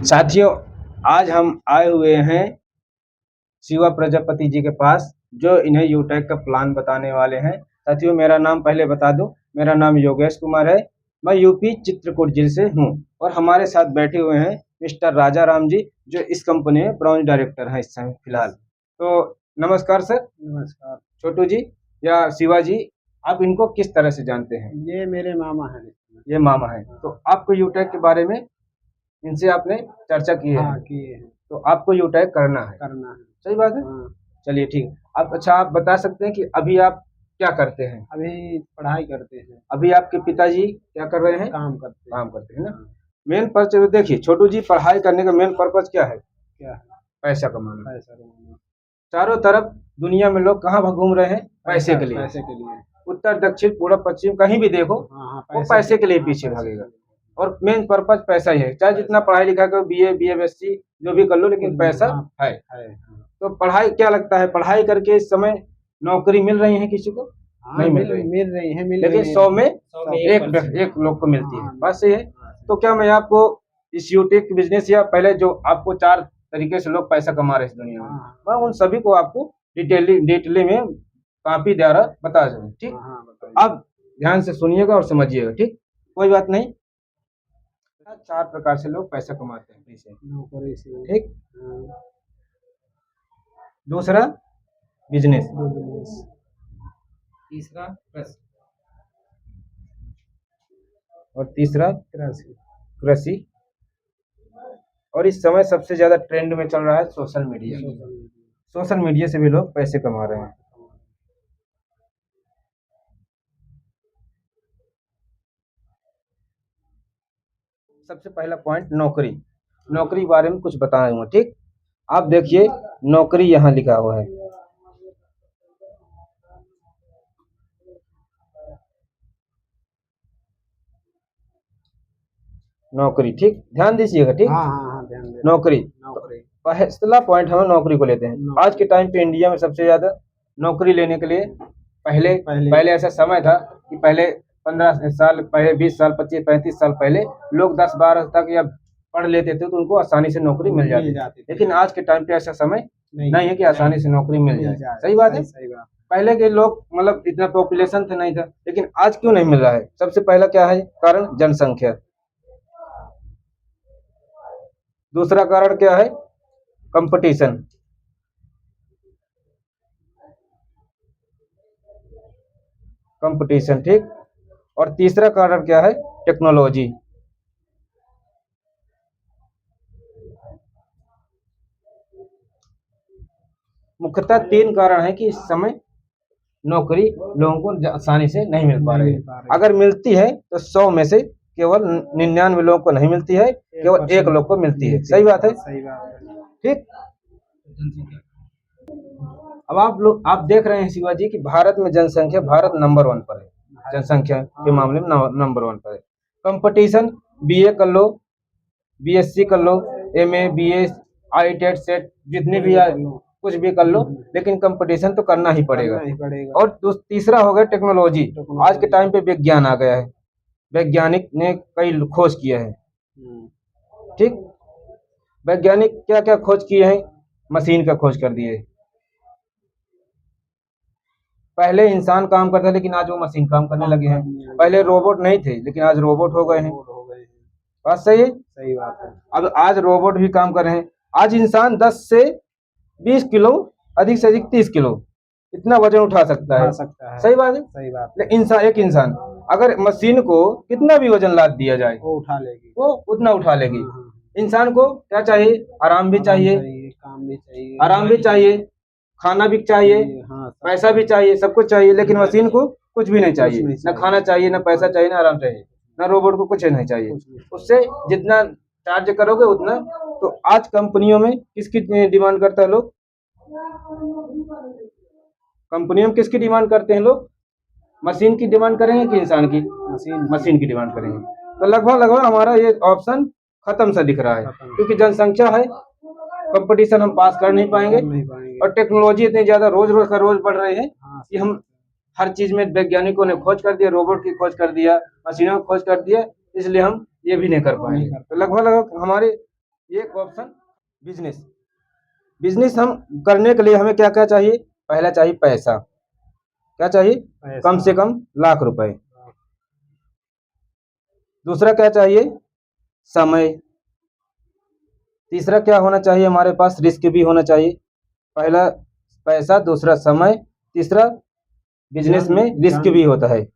साथियों, आज हम आए हुए हैं शिवा प्रजापति जी के पास, जो इन्हें यूटेक का प्लान बताने वाले हैं। साथियों, मेरा नाम पहले बता दूं, मेरा नाम योगेश कुमार है। मैं यूपी चित्रकूट जिले से हूं और हमारे साथ बैठे हुए हैं मिस्टर राजा राम जी, जो इस कंपनी में ब्रांच डायरेक्टर हैं इस समय फिलहाल। तो नमस्कार सर। नमस्कार। छोटू जी या शिवा जी, आप इनको किस तरह से जानते हैं? ये मेरे मामा हैं। ये मामा है। तो आपको यूटेक के बारे में इनसे आपने चर्चा की है? हाँ, किए हैं। तो आपको यूटेक करना है। करना है। सही बात है। हाँ। चलिए ठीक है। आप बता सकते हैं कि अभी आप क्या करते हैं? अभी पढ़ाई करते हैं। अभी आपके पिताजी क्या कर रहे हैं? काम करते हैं। काम करते हैं ना। हाँ। मेन पर्पज देखिए छोटू जी, पढ़ाई करने का मेन पर्पज क्या है? क्या है? पैसा कमाना। पैसा कमाना। चारों तरफ दुनिया में लोग कहाँ घूम रहे हैं? पैसे के लिए। पैसे के लिए। उत्तर दक्षिण पूर्व पश्चिम कहीं भी देखो, हाँ, वो पैसे के लिए हाँ, पीछे पैसे भागेगा। के लिए। और मेन पर्पज पैसा ही है। चाहे जितना पढ़ाई लिखा करो, बीए बीएससी जो भी कर लो, लेकिन पैसा हाँ, है। हाँ। तो पढ़ाई क्या लगता है, पढ़ाई करके इस समय नौकरी मिल रही है किसी को? हाँ, नहीं मिल रही। मिल रही है, लेकिन 100 में एक एक लोग को मिलती है। हाँ, बात सही है। तो क्या मैं आपको इस यूटेक बिजनेस या पहले जो आपको 4 तरीके से लोग पैसा कमा रहे हैं इस दुनिया में, हाँ, मैं उन सभी को आपको डिटेली में कॉपी द्वारा बता दूँ। ठीक, हाँ, बताइए। आप ध्यान से सुनिएगा और समझिएगा। ठीक, कोई बात नहीं। 4 प्रकार से लोग पैसा कमाते हैं पैसे। नौकरी से। ठीक, हाँ। दूसरा बिजनेस, बिजनेस। तीसरा कृषि, और तीसरा कृषि। कृषि। और इस समय सबसे ज्यादा ट्रेंड में चल रहा है सोशल मीडिया। सोशल मीडिया से भी लोग पैसे कमा रहे हैं। सबसे पहला पॉइंट नौकरी। नौकरी के बारे में कुछ बताऊंगा। ठीक, आप देखिए नौकरी यहाँ लिखा हुआ है। नौकरी, ठीक, ध्यान दीजिएगा। ठीक, हाँ, हाँ, हाँ, ध्यान दे। नौकरी। नौकरी। पहला पॉइंट हम नौकरी को लेते हैं। आज के टाइम पे इंडिया में सबसे ज्यादा नौकरी लेने के लिए पहले ऐसा समय था कि पहले 15 साल पहले, 20 साल, 25 35 साल पहले लोग 10-12 तक या पढ़ लेते थे तो उनको आसानी से नौकरी मिल जाती थी। लेकिन आज के टाइम पे ऐसा समय नहीं है कि आसानी से नौकरी मिल जाए। सही बात है। पहले के लोग मतलब इतना पॉपुलेशन था नहीं था, लेकिन आज क्यों नहीं मिल रहा है? सबसे पहला क्या है कारण? जनसंख्या। दूसरा कारण क्या है? कंपटीशन। कंपटीशन, ठीक। और तीसरा कारण क्या है? टेक्नोलॉजी। मुख्यतः 3 कारण है कि इस समय नौकरी लोगों को आसानी से नहीं मिल पा रही है। अगर मिलती है तो 100 में से केवल 99 लोगों को नहीं मिलती है, केवल 1 लोग को मिलती है। सही बात है। सही बात है। ठीक। अब आप देख रहे हैं शिवाजी कि भारत में जनसंख्या, भारत नंबर 1 पर है। जनसंख्या के मामले में नंबर 1 पर है। कंपटीशन, बीए कर लो, बीएससी कर लो, एमए, बीए, आईटेट, सेट, जितनी भी कुछ भी कर लो, लेकिन कंपटीशन तो करना ही पड़ेगा। और तीसरा हो गया टेक्नोलॉजी। आज के टाइम पे विज्ञान आ गया है, वैज्ञानिक ने कई खोज किया है। ठीक, वैज्ञानिक क्या क्या खोज किए हैं? मशीन का खोज कर दिए। पहले इंसान काम करता, लेकिन आज वो मशीन काम करने लगे हैं। पहले रोबोट नहीं थे, लेकिन आज रोबोट हो गए हैं। बात सही है। सही बात है। अब आज रोबोट भी काम कर रहे हैं। आज इंसान 10 से 20 किलो, अधिक से अधिक 30 किलो इतना वजन उठा सकता है। सही बात है। सही बात है। लेकिन एक इंसान अगर मशीन को कितना भी वजन लाद दिया जाए, वो उठा लेगी, वो उतना उठा लेगी। इंसान को क्या चाहिए? आराम भी चाहिए, काम भी चाहिए, आराम भी चाहिए, खाना भी चाहिए, पैसा भी चाहिए, सब कुछ चाहिए। लेकिन मशीन को कुछ भी नहीं चाहिए। ना खाना चाहिए, ना पैसा चाहिए, ना आराम चाहिए, ना रोबोट को कुछ नहीं चाहिए। उससे जितना चार्ज करोगे उतना। तो आज कंपनियों में किसकी डिमांड करता है लोग? कंपनियों में किसकी डिमांड करते हैं लोग? मशीन की डिमांड करेंगे कि इंसान की? मशीन की डिमांड करेंगे। तो लगभग हमारा ये ऑप्शन खत्म सा दिख रहा है, क्योंकि जनसंख्या है, कंपटीशन हम पास कर नहीं पाएंगे। और टेक्नोलॉजी इतनी ज्यादा रोज बढ़ रही है कि हम हर चीज में वैज्ञानिकों ने खोज कर दिया, रोबोट की खोज कर दिया, मशीनों की खोज कर दिया, इसलिए हम ये भी नहीं कर पाएंगे। तो लगभग हमारे एक ऑप्शन बिजनेस। बिजनेस हम करने के लिए हमें क्या क्या चाहिए? पहला चाहिए पैसा। क्या चाहिए? पैसा। कम से कम लाख रुपए। दूसरा क्या चाहिए? समय। तीसरा क्या होना चाहिए? हमारे पास रिस्क भी होना चाहिए। पहला पैसा, दूसरा समय, तीसरा बिजनेस में रिस्क भी होता है।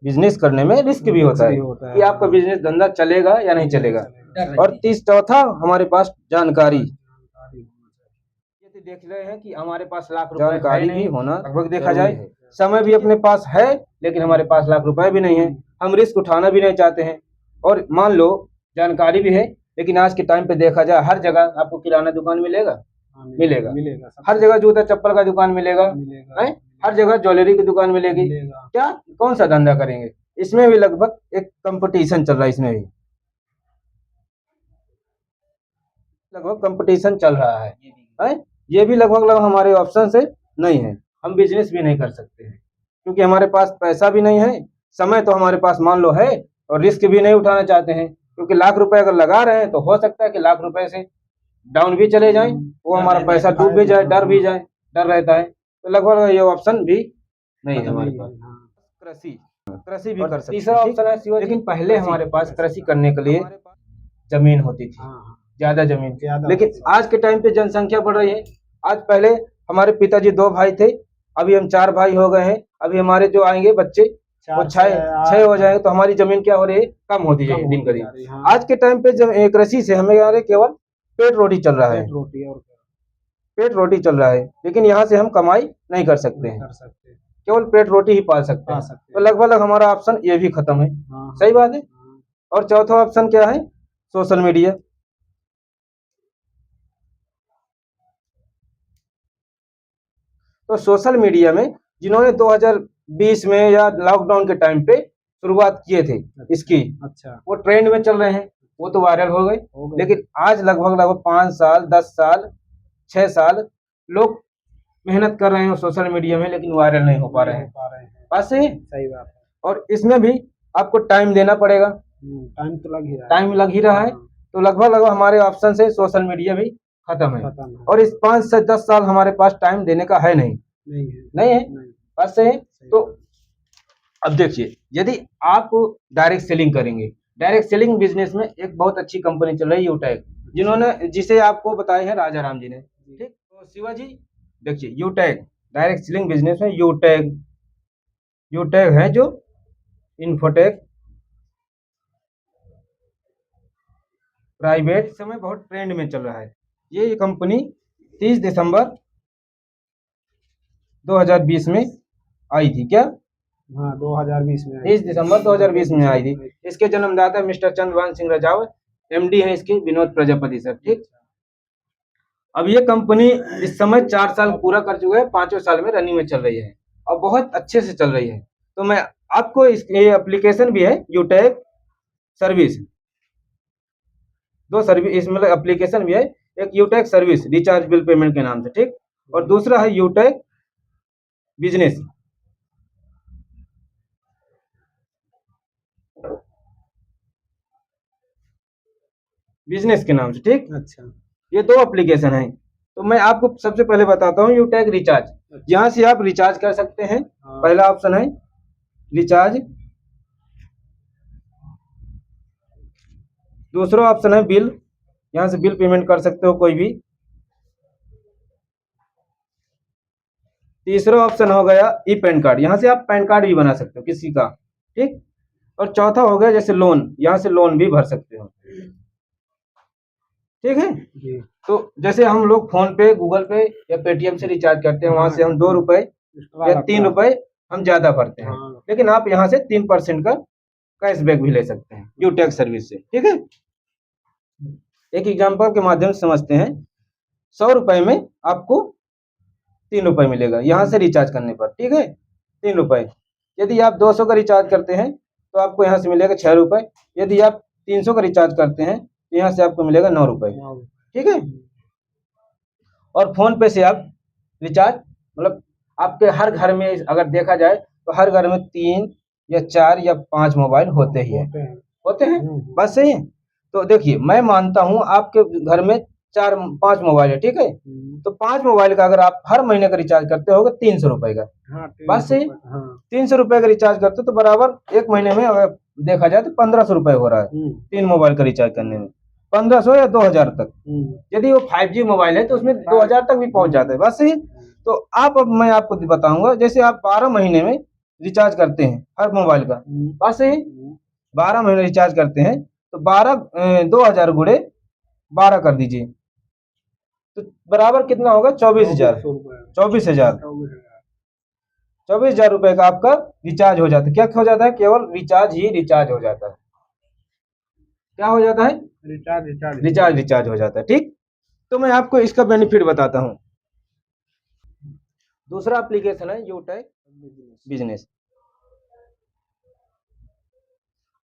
बिजनेस करने में रिस्क भी होता है कि आपका बिजनेस धंधा चलेगा या नहीं चलेगा। और चौथा हमारे पास जानकारी। ये देख रहे हैं कि हमारे पास लाख रुपए जानकारी भी होना लगभग देखा जाए। समय भी अपने पास है लेकिन हमारे पास लाख रुपए भी नहीं है, हम रिस्क उठाना भी नहीं चाहते हैं। और मान लो जानकारी भी है लेकिन आज के टाइम पे देखा जाए हर जगह आपको किराना दुकान मिलेगा, मिलेगा, हर जगह जूता चप्पल का दुकान मिलेगा, है, हर जगह ज्वेलरी की दुकान मिलेगी। क्या कौन सा धंधा करेंगे? इसमें भी लगभग एक कंपटीशन चल रहा है, इसमें भी लगभग कंपटीशन चल रहा है। ये भी लगभग हमारे ऑप्शन से नहीं है। हम बिजनेस भी नहीं कर सकते हैं क्योंकि हमारे पास पैसा भी नहीं है, समय तो हमारे पास मान लो है, और रिस्क भी नहीं उठाना चाहते हैं क्योंकि लाख रुपए अगर लगा रहे हैं तो हो सकता है कि लाख रुपए से डाउन भी चले जाएं, वो हमारा पैसा डूब भी जाए, डर भी जाए, डर रहता है। तो लगभग ये ऑप्शन भी नहीं है हमारे पास। कृषि, कृषि भी कर सकते हैं। तीसरा ऑप्शन है शिवाजी, लेकिन पहले हमारे पास कृषि करने के लिए जमीन होती थी, ज्यादा जमीन। लेकिन आज के टाइम पे जनसंख्या बढ़ रही है। आज पहले हमारे पिताजी 2 भाई थे, अभी हम 4 भाई हो गए हैं। अभी हमारे जो आएंगे बच्चे वो 6 हो जाएंगे, तो हमारी जमीन क्या हो रही है? कम होती जाएगी दिन ब दिन। आज के टाइम पे जब कृषि से हमें केवल पेट रोटी चल रहा है, पेट रोटी चल रहा है, लेकिन यहाँ से हम कमाई नहीं कर सकते हैं, केवल पेट रोटी ही पाल सकते हैं। तो लगभग हमारा ऑप्शन ये भी खत्म है। सही बात है। और चौथा ऑप्शन क्या है? Social media. तो सोशल मीडिया में जिन्होंने 2020 में या लॉकडाउन के टाइम पे शुरुआत किए थे इसकी, अच्छा, वो ट्रेंड में चल रहे हैं, वो तो वायरल हो गए। लेकिन आज लगभग 5 साल, 10 साल, 6 साल लोग मेहनत कर रहे हैं सोशल मीडिया में, लेकिन वायरल नहीं हो पा रहे हैं। बात सही बात है। और इसमें भी आपको टाइम देना पड़ेगा, टाइम लग ही रहा है। तो लगभग हमारे ऑप्शन से सोशल मीडिया भी खत्म है। और इस 5 से 10 साल हमारे पास टाइम देने का है नहीं, नहीं है। बात सही है। तो अब देखिए, यदि आप डायरेक्ट सेलिंग करेंगे, डायरेक्ट सेलिंग बिजनेस में एक बहुत अच्छी कंपनी चल रही है यूटैग, जिसे आपको बताए हैं राजा राम जी ने। ठीक, तो शिवाजी देखिए, यूटैग डायरेक्ट सेलिंग बिजनेस में यूटैग है जो इन्फोटेक प्राइवेट समय बहुत ट्रेंड में चल रहा है। ये कंपनी 30 दिसंबर 2020 में आई थी। क्या? हाँ, 2020 में 30 दिसंबर 2020 में आई थी। इसके जन्मदाता मिस्टर चंद्रभान सिंह राजावत, एमडी है इसके विनोद प्रजापति सर। ठीक, अब ये कंपनी इस समय 4 साल पूरा कर चुके हैं, 5वें साल में रनिंग में चल रही है और बहुत अच्छे से चल रही है। तो मैं आपको ये एप्लीकेशन भी है यूटैग सर्विस, 2 सर्विस इसमें एप्लीकेशन भी है। एक यूटैग सर्विस रिचार्ज बिल पेमेंट के नाम से, ठीक, और दूसरा है यूटैग बिजनेस। बिजनेस के नाम से, ठीक। अच्छा, ये 2 एप्लीकेशन है। तो मैं आपको सबसे पहले बताता हूँ यूटैग रिचार्ज। यहाँ से आप रिचार्ज कर सकते हैं। पहला ऑप्शन है रिचार्ज, दूसरा ऑप्शन है बिल, यहाँ से बिल पेमेंट कर सकते हो कोई भी। तीसरा ऑप्शन हो गया ई पैन कार्ड, यहाँ से आप पैन कार्ड भी बना सकते हो किसी का, ठीक। और चौथा हो गया जैसे लोन, यहाँ से लोन भी भर सकते हो, ठीक है जी। तो जैसे हम लोग फोन पे, गूगल पे या पेटीएम से रिचार्ज करते हैं, वहां से हम 2 रुपए या 3 रुपए हम ज्यादा भरते हैं, लेकिन आप यहाँ से 3% का कैशबैक भी ले सकते हैं यूटैग सर्विस से, ठीक है। एक एग्जांपल के माध्यम से समझते हैं। 100 रुपए में आपको 3 रुपए मिलेगा यहाँ से रिचार्ज करने पर, ठीक है, 3 रुपए। यदि आप 200 का रिचार्ज करते हैं तो आपको यहाँ से मिलेगा 6 रुपए। यदि आप 300 का रिचार्ज करते हैं तो यहाँ से आपको मिलेगा 9 रुपए, ठीक है। और फोन पे से आप रिचार्ज, मतलब आपके हर घर में अगर देखा जाए तो हर घर में 3 या 4 या 5 मोबाइल होते ही हैं, होते हैं, बस सही है। तो देखिए मैं मानता हूँ आपके घर में 4-5 मोबाइल है, ठीक है? तो 5 मोबाइल का अगर आप हर महीने का रिचार्ज करते होगे 300 रुपए का, हाँ बात 300 सही? रुपये, हाँ 300 रुपए का रिचार्ज करते हो तो बराबर एक महीने में अगर देखा जाए तो 1500 रुपए हो रहा है, 3 मोबाइल का रिचार्ज करने में, 1500 या 2000 तक। यदि वो 5G मोबाइल है तो उसमें 2000 तक भी पहुंच जाता है, बात सही? तो आप, अब मैं आपको बताऊंगा, जैसे आप 12 महीने में रिचार्ज करते हैं हर मोबाइल का, बात सही? 12 महीने रिचार्ज करते हैं तो 2000 गुणे 12 कर दीजिए, तो बराबर कितना होगा? 24,000। 24,000 24,000 रुपए का आपका रिचार्ज हो जाता है। क्या हो जाता है? केवल रिचार्ज ही रिचार्ज हो जाता है। क्या हो जाता है? रिचार्ज हो जाता है, ठीक। तो मैं आपको इसका बेनिफिट बताता हूँ। दूसरा एप्लीकेशन है यूटेक बिजनेस।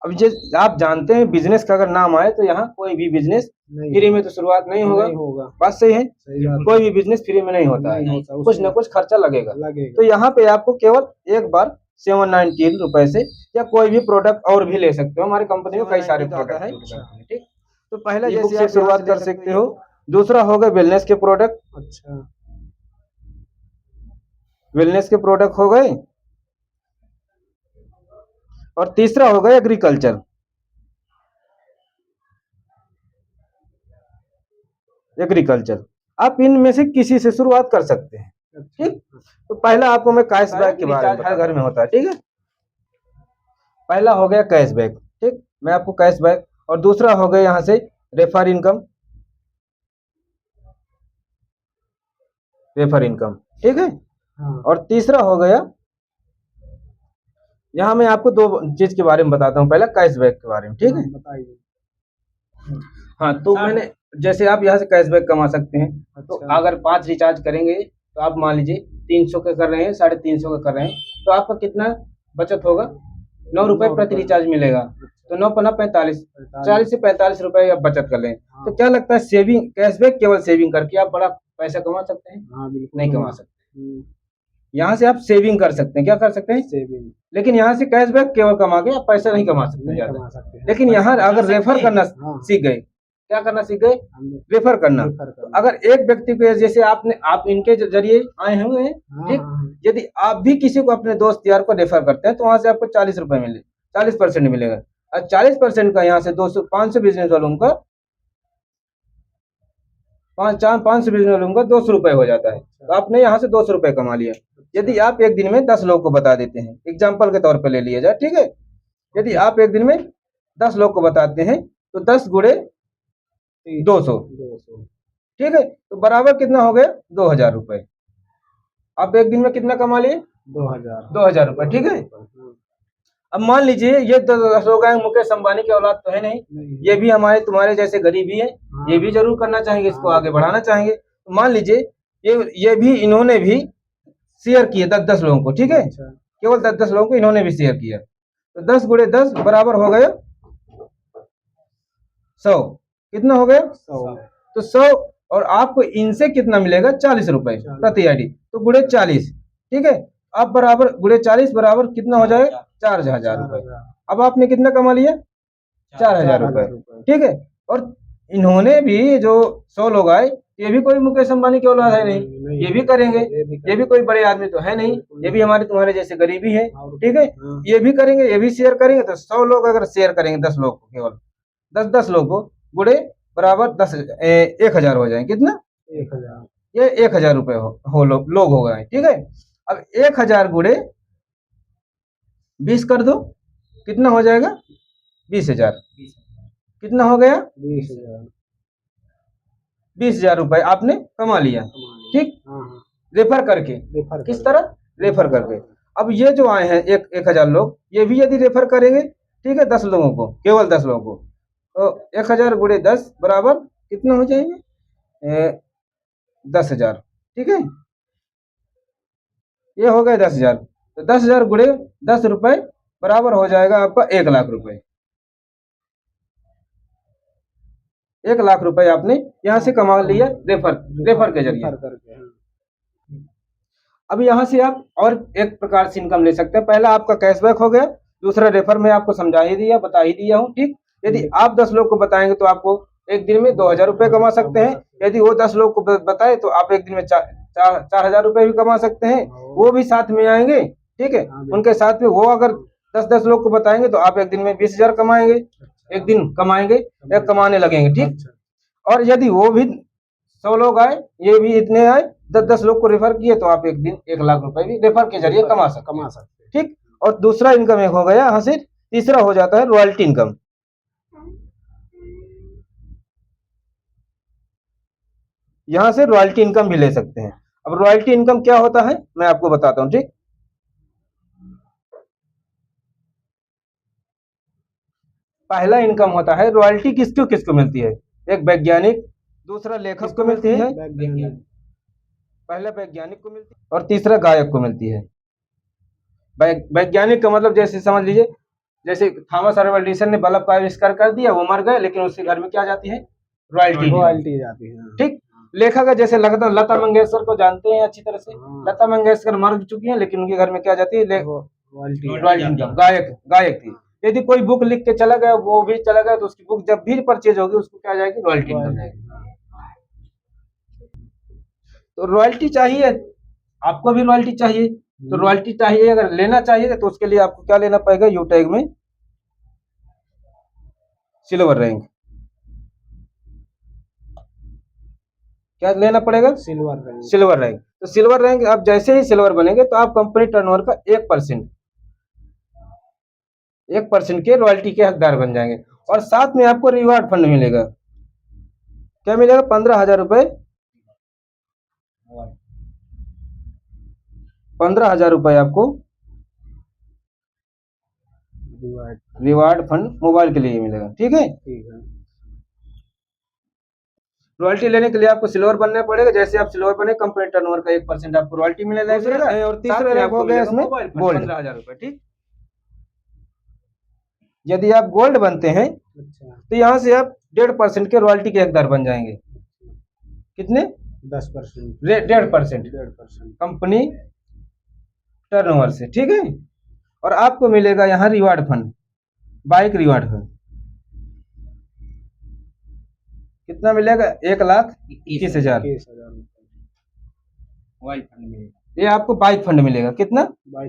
अब जो आप जानते हैं बिजनेस का अगर नाम आए तो यहाँ कोई भी बिजनेस फ्री में तो शुरुआत नहीं होगा, बात सही है? कोई भी बिजनेस फ्री में नहीं होता है, कुछ ना कुछ खर्चा लगेगा। तो यहाँ पे आपको केवल एक बार 719 रुपए से या कोई भी प्रोडक्ट और भी ले सकते हो, हमारी कंपनी में कई सारे प्रोडक्ट है, ठीक। तो पहले जैसे आप शुरुआत कर सकते हो। दूसरा होगा वेलनेस के प्रोडक्ट, अच्छा वेलनेस के प्रोडक्ट हो गए। और तीसरा हो गया एग्रीकल्चर, एग्रीकल्चर आप इनमें से किसी से शुरुआत कर सकते हैं, ठीक। तो पहला आपको मैं कैशबैक के बारे में, हर घर में होता है, ठीक है। पहला हो गया कैशबैक, ठीक, मैं आपको कैशबैक। और दूसरा हो गया यहाँ से रेफर इनकम, रेफर इनकम, ठीक है। और तीसरा हो गया, यहाँ मैं आपको दो चीज के बारे में बताता हूँ, पहला कैशबैक के बारे में, ठीक है। बताइए। हाँ, तो मैंने, जैसे आप यहाँ से कैशबैक कमा सकते हैं। तो अच्छा। अगर 5 रिचार्ज करेंगे तो आप मान लीजिए 300 का कर रहे हैं, 350 का कर रहे हैं, तो आपका कितना बचत होगा? 9 रुपए प्रति रिचार्ज मिलेगा। तो 9 पन्ना 45, 40 से 45 रुपए आप बचत कर लें। तो क्या लगता है, सेविंग, कैशबैक केवल सेविंग करके आप बड़ा पैसा कमा सकते हैं? हाँ बिल्कुल नहीं कमा सकते। यहाँ से आप सेविंग कर सकते हैं, क्या कर सकते हैं? सेविंग। लेकिन यहाँ से कैशबैक केवल कमा के आप पैसा नहीं कमा सकते नहीं ज्यादा। कमा सकते हैं। लेकिन यहाँ अगर रेफर करना हाँ। सीख गए, क्या करना सीख गए? रेफर करना। रेफर करना। अगर एक व्यक्ति को, जैसे आप इनके जरिए आए हुए हैं, ठीक, यदि आप भी किसी को अपने दोस्त यार को रेफर करते हैं तो वहां से आपको 40 रुपए मिले, 40% मिलेगा। और 40% का यहाँ से 500 बिजनेस वालों का, 500 बिजनेस वालों का 200 रुपए हो जाता है। तो आपने यहाँ से 200 रुपए कमा लिया। यदि आप एक दिन में 10 लोग को बता देते हैं, एग्जाम्पल के तौर पर ले लिया जाए, ठीक है। यदि आप एक दिन में 10 लोग को बताते हैं तो 10 गुणे 200, ठीक है। तो बराबर कितना हो गया? 2000 रुपए। आप एक दिन में कितना कमा लिए? 2000 रुपए, ठीक है। अब मान लीजिए ये 10 लोग हैं, मुकेश अंबानी की औलाद तो है नहीं, ये भी हमारे तुम्हारे जैसे गरीब ही है, ये भी जरूर करना चाहेंगे, इसको आगे बढ़ाना चाहेंगे। तो मान लीजिए ये भी, इन्होंने भी शेयर किए 10-10 लोगों को, ठीक है। केवल 10-10 लोगों को इन्होंने भी शेयर किया। तो 10 गुणे 10 बराबर हो गया 100। कितना हो गया? 100। तो 100, और आपको इनसे कितना मिलेगा? 40 रुपए प्रति आईडी। तो गुणे 40, ठीक है। अब बराबर गुणे 40 बराबर कितना हो जाएगा? 4000 रुपए। अब आपने कितना कमा लिया? 4000 रुपए, ठीक है। और इन्होंने भी, जो 100 लोग आए, ये भी कोई मुकेश अंबानी की औलाद है नहीं, ये भी करेंगे, ये भी कोई बड़े आदमी तो है नहीं, ये भी हमारे तुम्हारे जैसे गरीबी है, ठीक है। ये भी करेंगे, ये भी शेयर करेंगे। तो 100 लोग अगर शेयर करेंगे 10 लोग को, केवल 10-10 लोग को, गुणे बराबर 1000 हो जाएंगे। कितना? 1000। ये 1000 रुपए लोग हो गए, ठीक है। अब 1000 गुणे 20 कर दो, कितना हो जाएगा? 20,000। कितना हो गया? 20,000 रुपए आपने कमा लिया, ठीक, रेफर करके। किस तरह? रेफर करके। अब ये जो आए हैं 1000 लोग, ये भी यदि रेफर करेंगे, ठीक है, 10 लोगों को, केवल 10 लोगों को, तो 1000 गुणे 10 बराबर कितना हो जाएंगे? 10,000, ठीक है। ये हो गए 10,000। तो 10,000 गुणे 10 रुपए बराबर हो जाएगा आपका 1 लाख रुपए। 1 लाख रुपए आपने यहाँ से कमा लिया रेफर के जरिए। अब यहाँ से आप और एक प्रकार से इनकम ले सकते हैं। पहला आपका कैशबैक हो गया, दूसरा रेफर में आपको समझा ही दिया, बता ही दिया हूँ, ठीक। यदि आप 10 लोग को बताएंगे तो आपको एक दिन में 2,000 रुपये कमा सकते हैं। यदि वो 10 लोग को बताए तो आप एक दिन में 4,000 रुपये भी कमा सकते हैं। वो भी साथ में आएंगे, ठीक है। उनके साथ में वो अगर 10-10 लोग को बताएंगे तो आप एक दिन में 20,000 कमाएंगे, एक दिन कमाएंगे या कमाने लगेंगे, ठीक। और यदि वो भी 100 लोग आए, ये भी इतने आए, 10-10 लोग को रेफर किए तो आप एक दिन 1,00,000 रुपए भी रेफर के जरिए कमा सकते हैं, ठीक। और दूसरा इनकम एक हो गया यहाँ से। तीसरा हो जाता है रॉयल्टी इनकम। यहाँ से रॉयल्टी इनकम भी ले सकते हैं। अब रॉयल्टी इनकम क्या होता है मैं आपको बताता हूँ, ठीक। पहला इनकम होता है रॉयल्टी किसको किसको मिलती है, एक वैज्ञानिक, दूसरा लेखक को मिलती है, पहला वैज्ञानिक को मिलती है और तीसरा गायक को मिलती है। वैज्ञानिक का मतलब जैसे समझ लीजिए, जैसे थॉमस अल्वा एडिसन ने बल्ब का आविष्कार कर दिया, वो मर गए, लेकिन उसके घर में क्या जाती है, रॉयल्टी जाती है, ठीक। लेखक है जैसे लता मंगेशकर को जानते हैं अच्छी तरह से, लता मंगेशकर मर चुकी हैं, लेकिन उनके घर में क्या जाती है, रॉयल्टी इनकम। गायक थी, यदि कोई बुक लिख के चला गया, वो भी चला गया, तो उसकी बुक जब भी परचेज होगी उसको क्या जाएगी, रॉयल्टी इनकम जाएगी। तो रॉयल्टी चाहिए, आपको भी रॉयल्टी चाहिए, तो रॉयल्टी चाहिए, अगर लेना चाहिए तो उसके लिए आपको क्या लेना पड़ेगा, यूटैग में सिल्वर रैंक। क्या लेना पड़ेगा, सिल्वर रैंक। तो सिल्वर रैंक आप जैसे ही सिल्वर बनेंगे तो आप कंपनी टर्नओवर का 1% के रॉयल्टी के हकदार बन जाएंगे। और साथ में आपको रिवार्ड फंड मिलेगा। क्या मिलेगा, 15,000 रुपए, 15,000 रुपए आपको रिवार्ड फंड मोबाइल के लिए मिलेगा, ठीक है। रॉयल्टी लेने के लिए आपको सिल्वर बनना पड़ेगा। जैसे आप सिल्वर बने, कंपनी टर्नओवर का 1% आपको रॉयल्टी मिलने लगेगा। और तीसरा रैंक हो गया इसमें गोल्ड, 15,000 रुपए, ठीक। यदि आप गोल्ड बनते हैं तो यहाँ से आप 1.5% के रॉयल्टी के हकदार बन जाएंगे। कितने, 10%, 1.5% कंपनी टर्नओवर से, ठीक है। और आपको मिलेगा यहाँ reward fund, bike reward fund. कितना मिलेगा, 1,21,000 ये आपको बाइक फंड मिलेगा। कितना,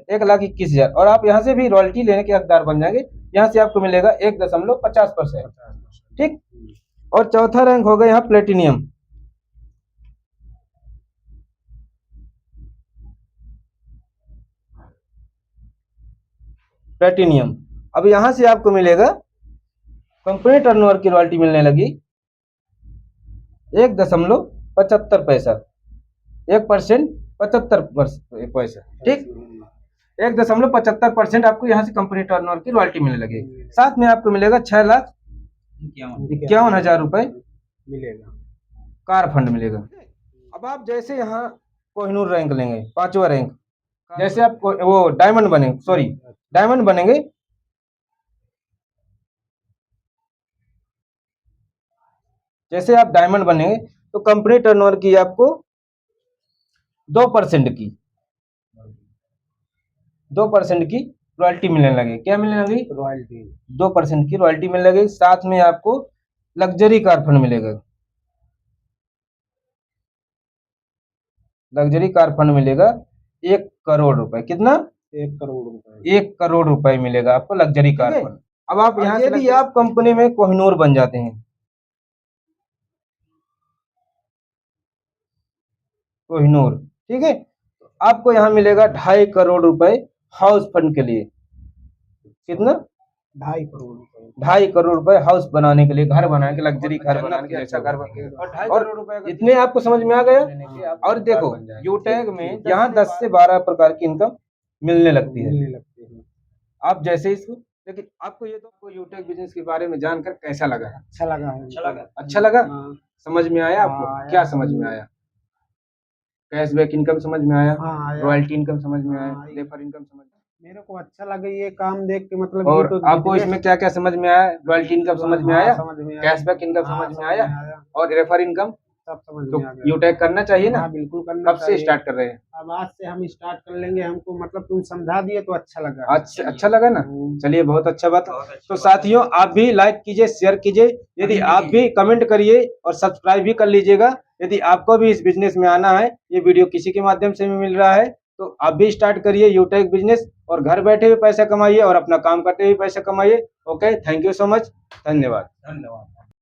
1,21,000। और आप यहाँ से भी रॉयल्टी लेने के हकदार बन जाएंगे। यहाँ से आपको मिलेगा 1.50%, ठीक। और चौथा रैंक होगा यहाँ प्लेटिनियम। प्लेटिनियम, अब यहाँ से आपको मिलेगा, कंपनी टर्नओवर की रॉयल्टी मिलने लगी 1.75 पैसा, 1% 75 पैसा, ठीक। 1.75% आपको यहाँ से कंपनी टर्नओवर की रॉयल्टी मिलने लगी। साथ में आपको मिलेगा 6,51,000 रुपए मिलेगा, कार फंड मिलेगा। अब आप जैसे यहाँ कोहिनूर रैंक लेंगे, 5वां रैंक, जैसे आप वो डायमंड बनेंगे, डायमंड बनेंगे, जैसे आप डायमंड बनेंगे तो कंपनी टर्नओवर की आपको 2% की 2% की रॉयल्टी मिलने लगे। क्या मिलने लगी, रॉयल्टी, 2% की रॉयल्टी मिलने लगी। साथ में आपको लग्जरी कार फंड मिलेगा, लग्जरी कार फंड मिलेगा 1 करोड़ रुपए। कितना, 1 करोड़ रुपए, 1 करोड़ रुपए मिलेगा आपको लग्जरी कार फंड। अब आप यहाँ से भी आप कंपनी में कोहिनूर बन जाते हैं, कोहिनूर, ठीक है। तो आपको यहाँ मिलेगा 2.5 करोड़ रुपए हाउस फंड के लिए। कितना, 2.5 करोड़ रुपए हाउस बनाने के लिए, घर बनाने के, लग्जरी घर बनाने के, अच्छा घर बनाने। और 2.5 करोड़ रुपए इतने आपको समझ में आ गया। और देखो यूटैग में यहाँ 10 से 12 प्रकार की इनकम मिलने लगती है आप जैसे इसको। लेकिन आपको ये तो यूटैग बिजनेस के बारे में जानकर कैसा लगा, अच्छा लगा, समझ में आया आपको, क्या समझ में आया, कैशबैक इनकम समझ में आया, रॉयल्टी इनकम समझ में आया, रेफर इनकम समझ में, मेरे को अच्छा लगा ये काम देख के। मतलब और आपको इसमें क्या क्या समझ में आया, रॉयल्टी इनकम समझ में आया, कैशबैक इनकम समझ में आया और रेफर इनकम सब समझ तो में आ गया। यूटेक करना चाहिए ना? हाँ बिल्कुल करना कब से चाहिए। स्टार्ट कर रहे हैं? अब आज से हम स्टार्ट कर लेंगे, हमको मतलब तुम समझा दिए तो अच्छा लगा। अच्छा लगा ना? चलिए बहुत अच्छा बात। तो साथियों आप भी लाइक कीजिए, शेयर कीजिए, यदि आप भी कमेंट करिए और सब्सक्राइब भी कर लीजिएगा। यदि आपको भी इस बिजनेस में आना है, ये वीडियो किसी के माध्यम से भी मिल रहा है, तो आप भी स्टार्ट करिए यूटेक बिजनेस और घर बैठे हुए पैसा कमाइए और अपना काम करते हुए पैसा कमाइए। Okay, thank you so much, धन्यवाद।